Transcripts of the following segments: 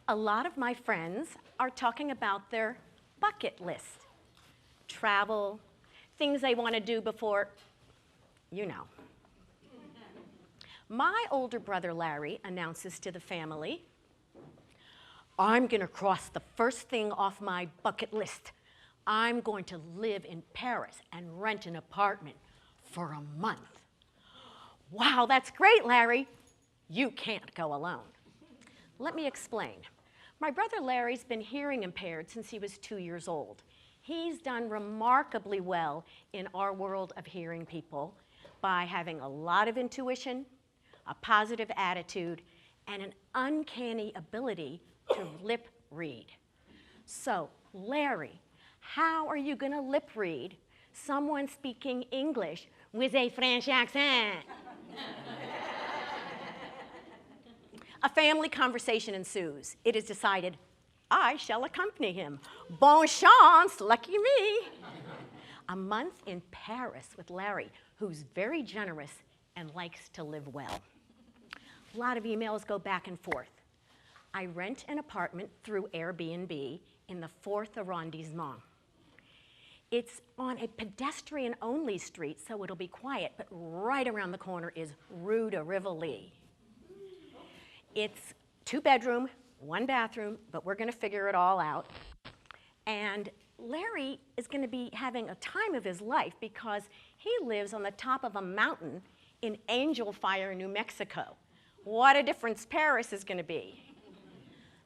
A lot of my friends are talking about their bucket list. Travel, things they want to do before, you know. My older brother Larry announces to the family, I'm going to cross the first thing off my bucket list. I'm going to live in Paris and rent an apartment for a month. Wow, that's great, Larry. You can't go alone. Let me explain. My brother Larry's been hearing impaired since he was 2 years old. He's done remarkably well in our world of hearing people by having a lot of intuition, a positive attitude, and an uncanny ability to lip read. So, Larry, how are you going to lip read someone speaking English with a French accent? A family conversation ensues. It is decided, I shall accompany him. Bon chance, lucky me. A month in Paris with Larry, who's very generous and likes to live well. A lot of emails go back and forth. I rent an apartment through Airbnb in the 4th arrondissement. It's on a pedestrian-only street, so it'll be quiet, but right around the corner is Rue de Rivoli. It's 2-bedroom, 1 bathroom, but we're going to figure it all out. And Larry is going to be having a time of his life because he lives on the top of a mountain in Angel Fire, New Mexico. What a difference Paris is going to be.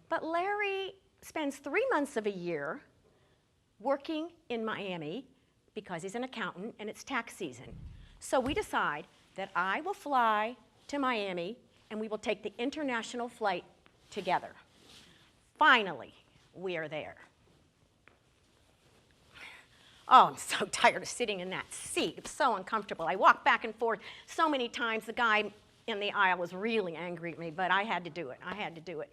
But Larry spends 3 months of a year working in Miami because he's an accountant and it's tax season. So we decide that I will fly to Miami and we will take the international flight together. Finally, we are there. Oh, I'm so tired of sitting in that seat. It's so uncomfortable. I walked back and forth so many times. The guy in the aisle was really angry at me, but I had to do it. I had to do it.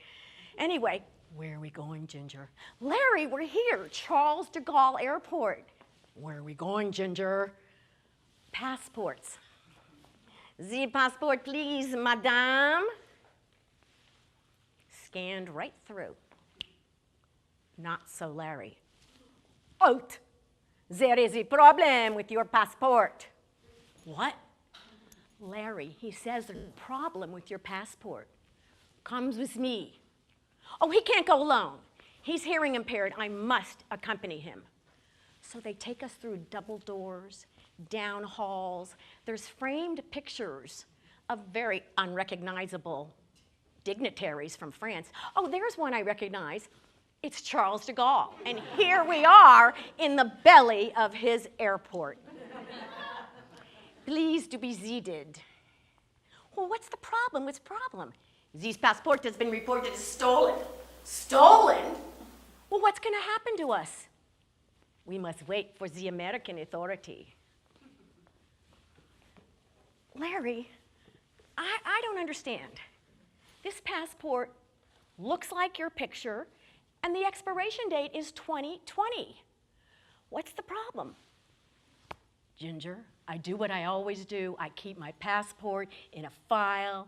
Anyway, where are we going, Ginger? Larry, we're here, Charles de Gaulle Airport. Where are we going, Ginger? Passports. The passport, please, madame. Scanned right through. Not so Larry. Out. There is a problem with your passport. What? Larry, he says there's a problem with your passport. Comes with me. Oh, he can't go alone. He's hearing impaired. I must accompany him. So they take us through double doors, down halls. There's framed pictures of very unrecognizable dignitaries from France. Oh, there's one I recognize. It's Charles de Gaulle. And here we are in the belly of his airport. Please to be seated. Well, what's the problem? What's the problem? This passport has been reported as stolen. Stolen? Well, what's going to happen to us? We must wait for the American authority. Larry, I don't understand. This passport looks like your picture, and the expiration date is 2020. What's the problem? Ginger, I do what I always do. I keep my passport in a file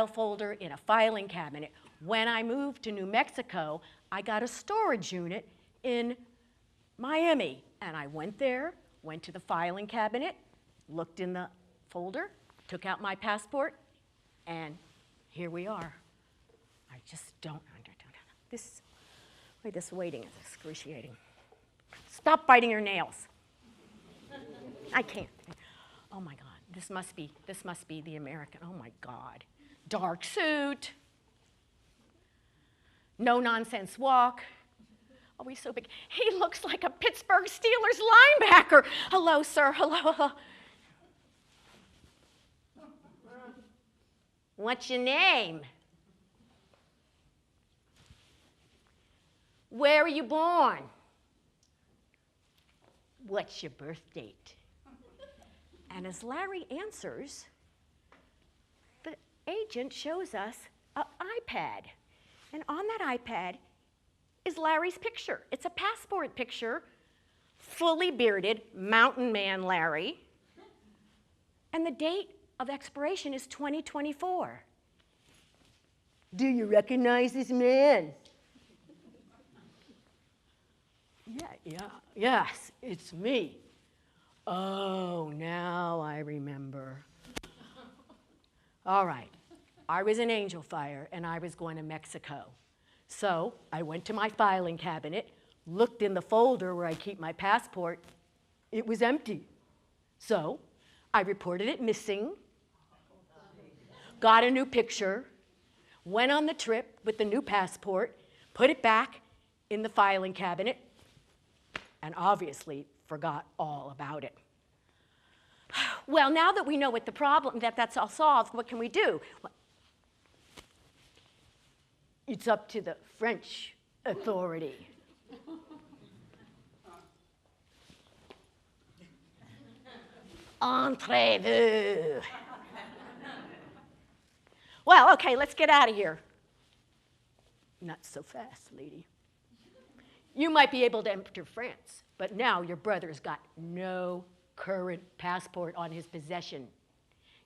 folder, in a filing cabinet. When I moved to New Mexico, I got a storage unit in Miami. And I went there, went to the filing cabinet, looked in the folder, took out my passport, and here we are. I just don't understand. This waiting is excruciating. Stop biting your nails. I can't. Oh my God, this must be the American. Oh my God. Dark suit. No nonsense walk. Oh, he's so big. He looks like a Pittsburgh Steelers linebacker. Hello, sir. Hello. What's your name? Where were you born? What's your birth date? And as Larry answers, the agent shows us an iPad. And on that iPad is Larry's picture. It's a passport picture, fully bearded, mountain man Larry. And the date of expiration is 2024. Do you recognize this man? Yes, it's me. Oh, now I remember. All right, I was an angel fire and I was going to Mexico. So I went to my filing cabinet, looked in the folder where I keep my passport. It was empty. So I reported it missing, got a new picture, went on the trip with the new passport, put it back in the filing cabinet, and obviously forgot all about it. Well, now that we know what the problem, that's all solved, what can we do? Well, it's up to the French authority. Entrez-vous. Well, okay, let's get out of here. Not so fast, lady. You might be able to enter France, but now your brother's got no current passport on his possession.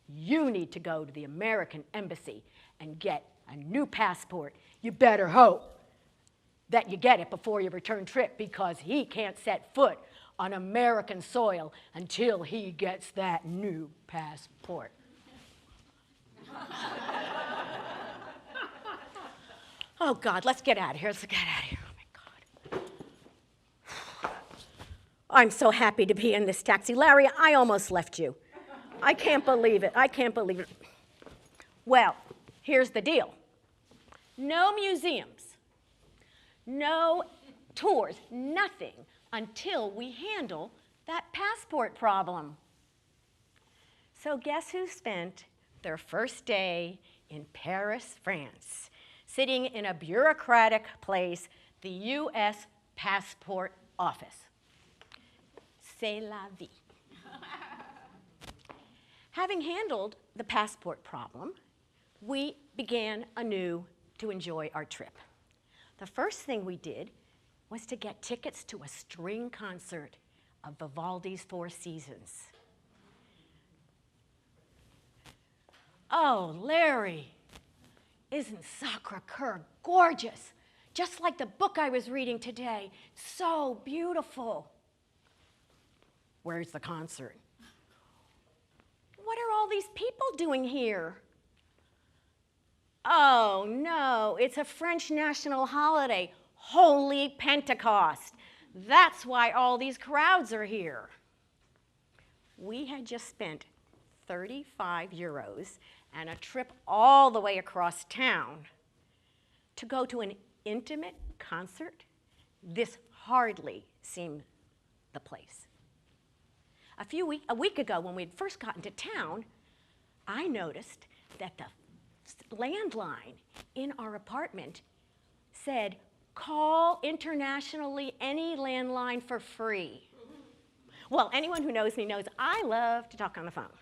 You need to go to the American embassy and get a new passport. You better hope that you get it before your return trip, because he can't set foot on American soil until he gets that new passport. Oh, God, let's get out of here. Let's get out of here. Oh, my God. I'm so happy to be in this taxi. Larry, I almost left you. I can't believe it. I can't believe it. Well, here's the deal. No museums, no tours, nothing until we handle that passport problem. So guess who spent their first day in Paris, France, sitting in a bureaucratic place, the U.S. Passport Office? C'est la vie. Having handled the passport problem, we began anew to enjoy our trip. The first thing we did was to get tickets to a string concert of Vivaldi's Four Seasons. Oh, Larry, isn't Sacré-Cœur gorgeous? Just like the book I was reading today. So beautiful. Where's the concert? What are all these people doing here? Oh, no, it's a French national holiday, Holy Pentecost. That's why all these crowds are here. We had just spent 35 euros and a trip all the way across town to go to an intimate concert. This hardly seemed the place. A week ago, when we had first gotten to town, I noticed that the landline in our apartment said, "Call internationally any landline for free." Well, anyone who knows me knows I love to talk on the phone.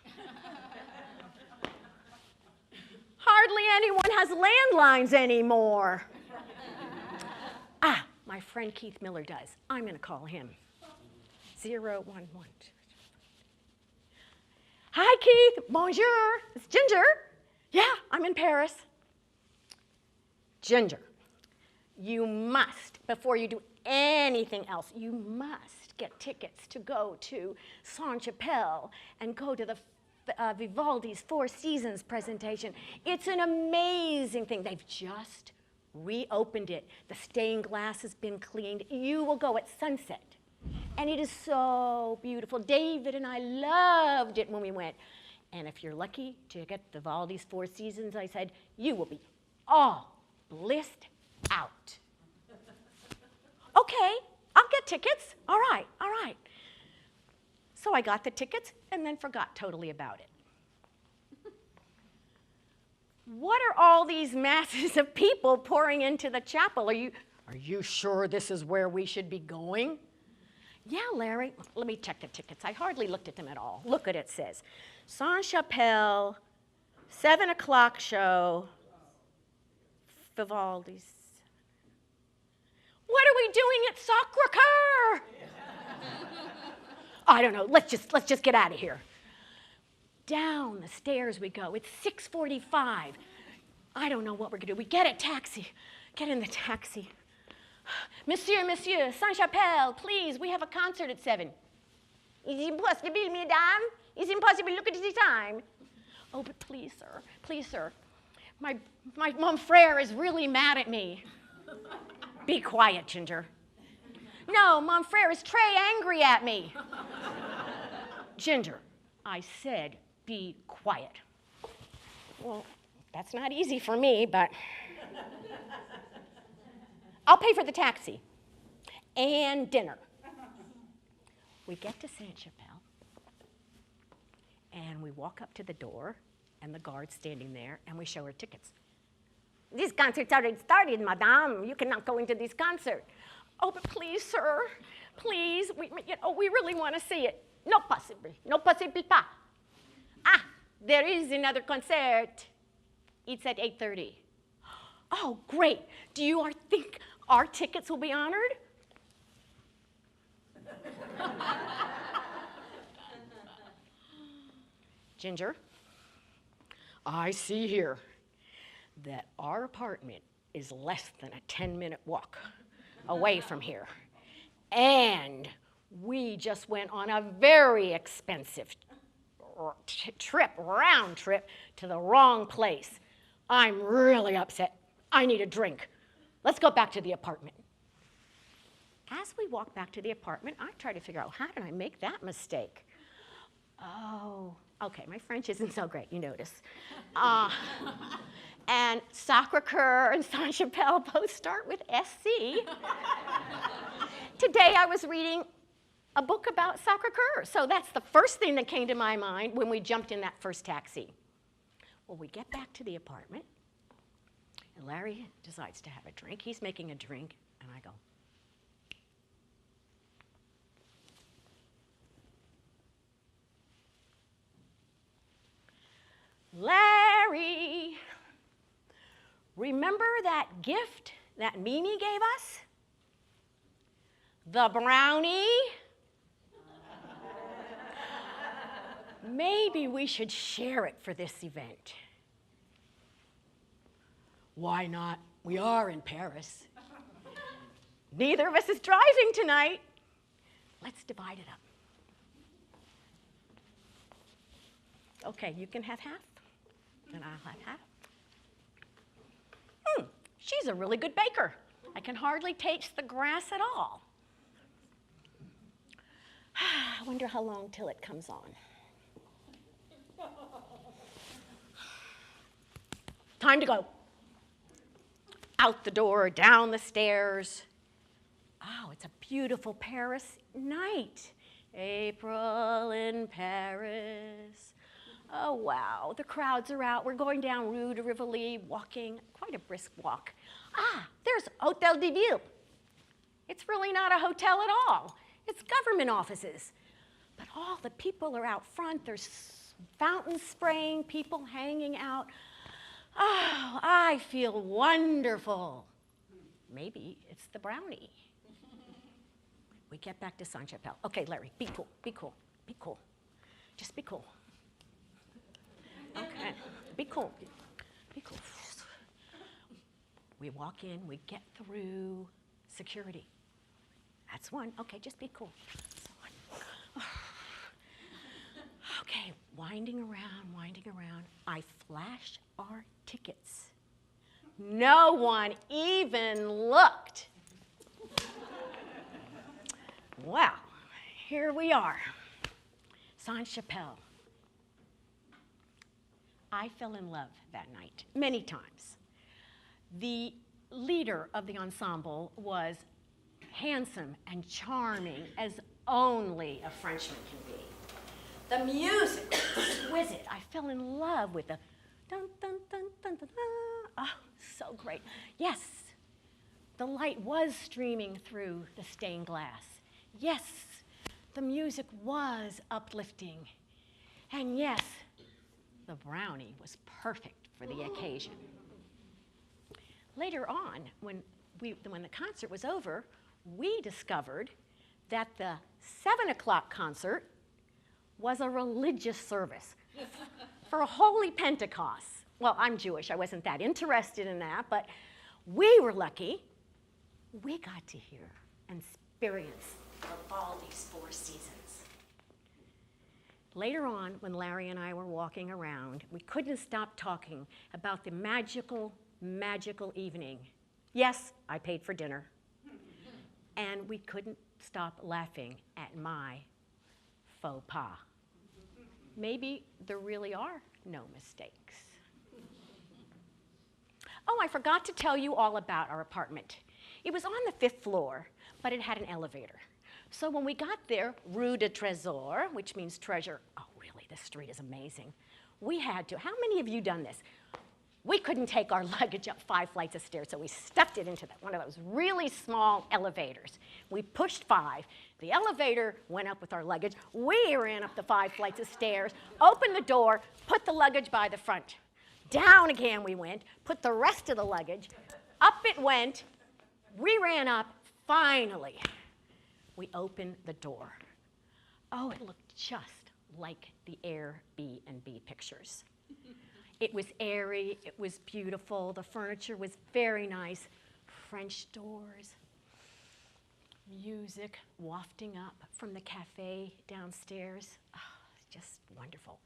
Hardly anyone has landlines anymore. My friend Keith Miller does. I'm going to call him. 011. Hi, Keith. Bonjour. It's Ginger. Yeah, I'm in Paris. Ginger, you must, before you do anything else, you must get tickets to go to Saint-Chapelle and go to the Vivaldi's Four Seasons presentation. It's an amazing thing. They've just reopened it. The stained glass has been cleaned. You will go at sunset. And it is so beautiful. David and I loved it when we went. And if you're lucky to get Vivaldi's Four Seasons, I said, you will be all blissed out. Okay, I'll get tickets. All right, all right. So I got the tickets and then forgot totally about it. What are all these masses of people pouring into the chapel? Are you sure this is where we should be going? Yeah, Larry. Let me check the tickets. I hardly looked at them at all. Look what it says. Saint-Chapelle, 7 o'clock show, Vivaldi's. What are we doing at Sacré-Cœur? I don't know. Let's just get out of here. Down the stairs we go. It's 6:45. I don't know what we're going to do. We get a taxi. Get in the taxi. Monsieur, Saint-Chapelle, please, we have a concert at 7. It's impossible, madame. It's impossible. Look at the time. Oh, but please, sir. My mon frère is really mad at me. Be quiet, Ginger. No, mon frère is très angry at me. Ginger, I said be quiet. Well, that's not easy for me, but I'll pay for the taxi and dinner. We get to Saint-Chapelle, and we walk up to the door, and the guard's standing there, and we show her tickets. This concert's already started, madame. You cannot go into this concert. Oh, but please, sir, please, we really want to see it. No possible pas. Ah, there is another concert. It's at 8:30. Oh, great. Do you think our tickets will be honored? Ginger, I see here that our apartment is less than a 10-minute walk away from here. And we just went on a very expensive round trip to the wrong place. I'm really upset. I need a drink. Let's go back to the apartment. As we walk back to the apartment, I try to figure out, how did I make that mistake? Oh, okay, my French isn't so great, you notice. And Sacré-Cœur and Saint-Chapelle both start with SC. Today I was reading a book about Sacré-Cœur, so that's the first thing that came to my mind when we jumped in that first taxi. Well, we get back to the apartment, and Larry decides to have a drink. He's making a drink, and I go, Larry, remember that gift that Mimi gave us? The brownie? Maybe we should share it for this event. Why not? We are in Paris. Neither of us is driving tonight. Let's divide it up. Okay, you can have half, and I'll have half. She's a really good baker. I can hardly taste the grass at all. I wonder how long till it comes on. Time to go. Out the door, down the stairs. Oh, it's a beautiful Paris night. April in Paris. Oh, wow, the crowds are out. We're going down Rue de Rivoli, walking, quite a brisk walk. Ah, there's Hôtel de Ville. It's really not a hotel at all. It's government offices. But all the people are out front. There's fountains spraying, people hanging out. Oh, I feel wonderful. Maybe it's the brownie. We get back to Saint-Chapelle. Okay, Larry, be cool, be cool, be cool. Just be cool. Okay, be cool, be cool. We walk in, we get through security. That's one. Okay, just be cool. Okay, winding around. I flash our tickets. No one even looked. Well, here we are, Saint-Chapelle. I fell in love that night, many times. The leader of the ensemble was handsome and charming as only a Frenchman can be. The music was exquisite. I fell in love with the dun dun dun dun dun dun. Oh, so great. Yes, the light was streaming through the stained glass. Yes, the music was uplifting. And yes, the brownie was perfect for the occasion. Later on, when the concert was over, we discovered that the 7 o'clock concert was a religious service for a Holy Pentecost. Well, I'm Jewish. I wasn't that interested in that, but we were lucky. We got to hear and experience all these 4 seasons. Later on, when Larry and I were walking around, we couldn't stop talking about the magical, magical evening. Yes, I paid for dinner. And we couldn't stop laughing at my faux pas. Maybe there really are no mistakes. Oh, I forgot to tell you all about our apartment. It was on the 5th floor, but it had an elevator. So when we got there, Rue de Trésor, which means treasure, oh really, this street is amazing. We had to, how many of you done this? We couldn't take our luggage up 5 flights of stairs, so we stuffed it into one of those really small elevators. We pushed 5. The elevator went up with our luggage. We ran up the 5 flights of stairs, opened the door, put the luggage by the front. Down again we went, put the rest of the luggage, up it went. We ran up, finally. We opened the door. Oh, it looked just like the Airbnb pictures. It was airy, it was beautiful, the furniture was very nice, French doors, music wafting up from the cafe downstairs. Oh, just wonderful.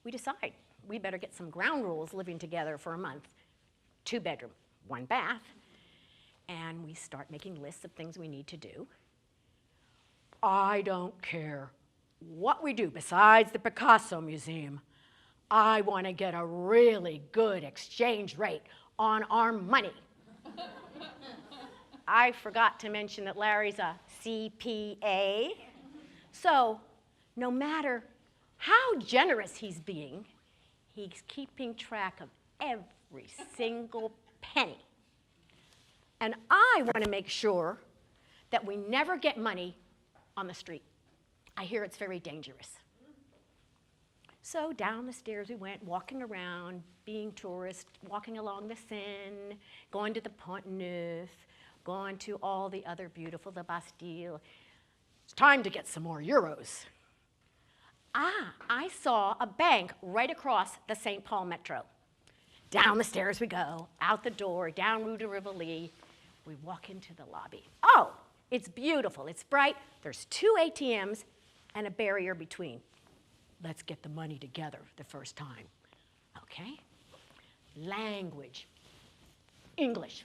We decide we better get some ground rules living together for a month. 2 bedroom, 1 bath, and we start making lists of things we need to do. I don't care what we do besides the Picasso Museum. I want to get a really good exchange rate on our money. I forgot to mention that Larry's a CPA. So no matter how generous he's being, he's keeping track of every single penny. And I want to make sure that we never get money on the street. I hear it's very dangerous. So down the stairs we went, walking around, being tourists, walking along the Seine, going to the Pont Neuf, going to all the other beautiful, the Bastille. It's time to get some more euros. I saw a bank right across the St. Paul Metro. Down the stairs we go, out the door, down Rue de Rivoli. We walk into the lobby. Oh, it's beautiful, it's bright. There's 2 ATMs and a barrier between. Let's get the money together the first time, okay? Language, English.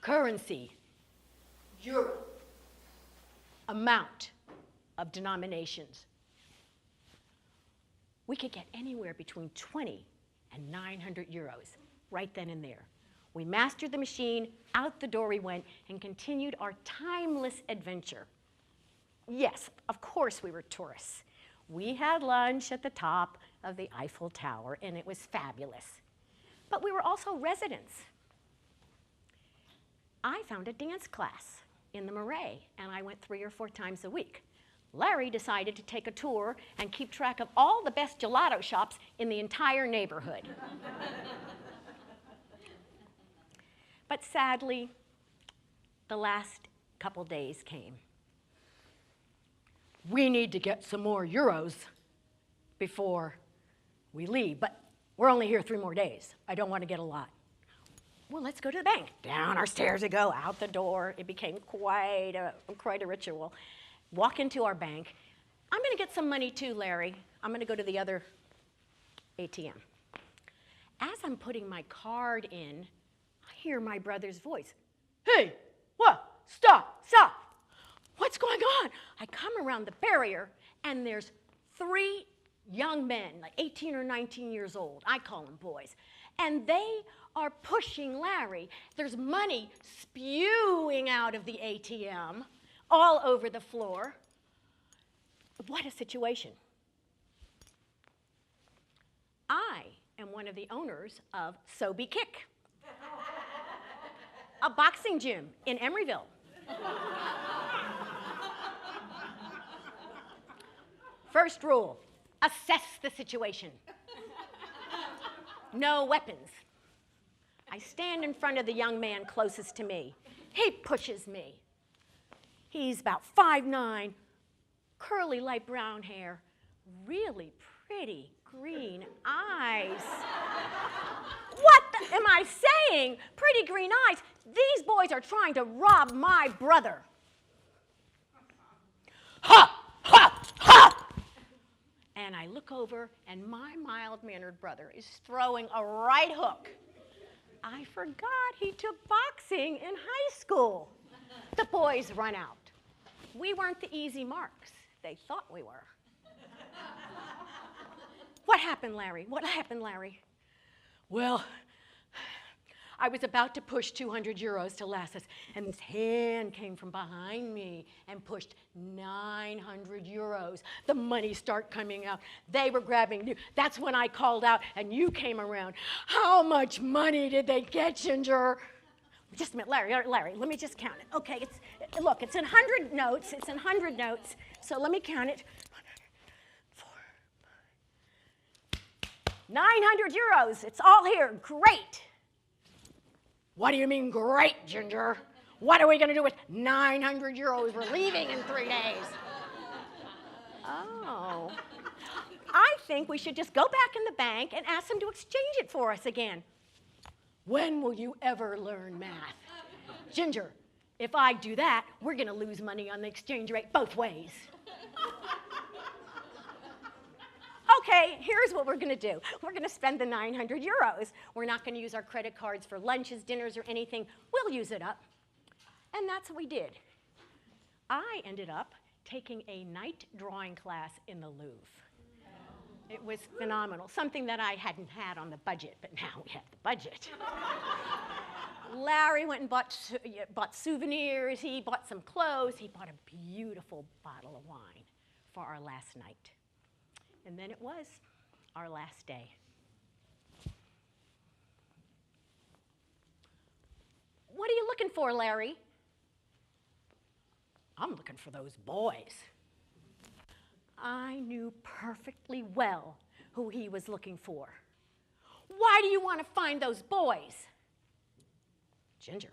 Currency, euro. Amount of denominations. We could get anywhere between 20 and 900 euros right then and there. We mastered the machine, out the door we went, and continued our timeless adventure. Yes, of course we were tourists. We had lunch at the top of the Eiffel Tower, and it was fabulous. But we were also residents. I found a dance class in the Marais, and I went 3 or 4 times a week. Larry decided to take a tour and keep track of all the best gelato shops in the entire neighborhood. But sadly, the last couple days came. We need to get some more euros before we leave, but we're only here 3 more days. I don't want to get a lot. Well, let's go to the bank. Down our stairs we go, out the door. It became quite a ritual. Walk into our bank. I'm going to get some money too, Larry. I'm going to go to the other ATM. As I'm putting my card in, I hear my brother's voice. Hey, what? Stop, stop. What's going on? I come around the barrier, and there's 3 young men, like 18 or 19 years old. I call them boys. And they are pushing Larry. There's money spewing out of the ATM all over the floor. What a situation. I am one of the owners of So Be Kick, a boxing gym in Emeryville. First rule, assess the situation. No weapons. I stand in front of the young man closest to me. He pushes me. He's about 5'9", curly light brown hair, really pretty green eyes. What am I saying? Pretty green eyes. These boys are trying to rob my brother. Ha! Ha! Ha! And I look over, and my mild-mannered brother is throwing a right hook. I forgot he took boxing in high school. The boys run out. We weren't the easy marks they thought we were. What happened, Larry? What happened, Larry? Well, I was about to push 200 euros to Lassus, and this hand came from behind me and pushed 900 euros. The money started coming out. They were grabbing you. That's when I called out, and you came around. How much money did they get, Ginger? Just a minute, Larry, let me just count it. Okay, look, it's in 100 notes. It's in 100 notes, so let me count it. 900 euros. It's all here. Great. What do you mean, great, Ginger? What are we going to do with 900 euros? We're leaving in 3 days. Oh. I think we should just go back in the bank and ask them to exchange it for us again. When will you ever learn math? Ginger, if I do that, we're going to lose money on the exchange rate both ways. Okay, here's what we're going to do. We're going to spend the 900 euros. We're not going to use our credit cards for lunches, dinners, or anything. We'll use it up. And that's what we did. I ended up taking a night drawing class in the Louvre. It was phenomenal, something that I hadn't had on the budget, but now we have the budget. Larry went and bought souvenirs. He bought some clothes. He bought a beautiful bottle of wine for our last night. And then it was our last day. What are you looking for, Larry? I'm looking for those boys. I knew perfectly well who he was looking for. Why do you want to find those boys? Ginger,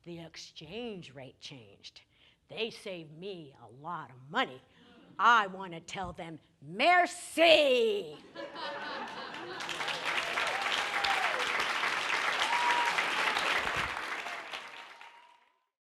the exchange rate changed. They saved me a lot of money. I want to tell them merci.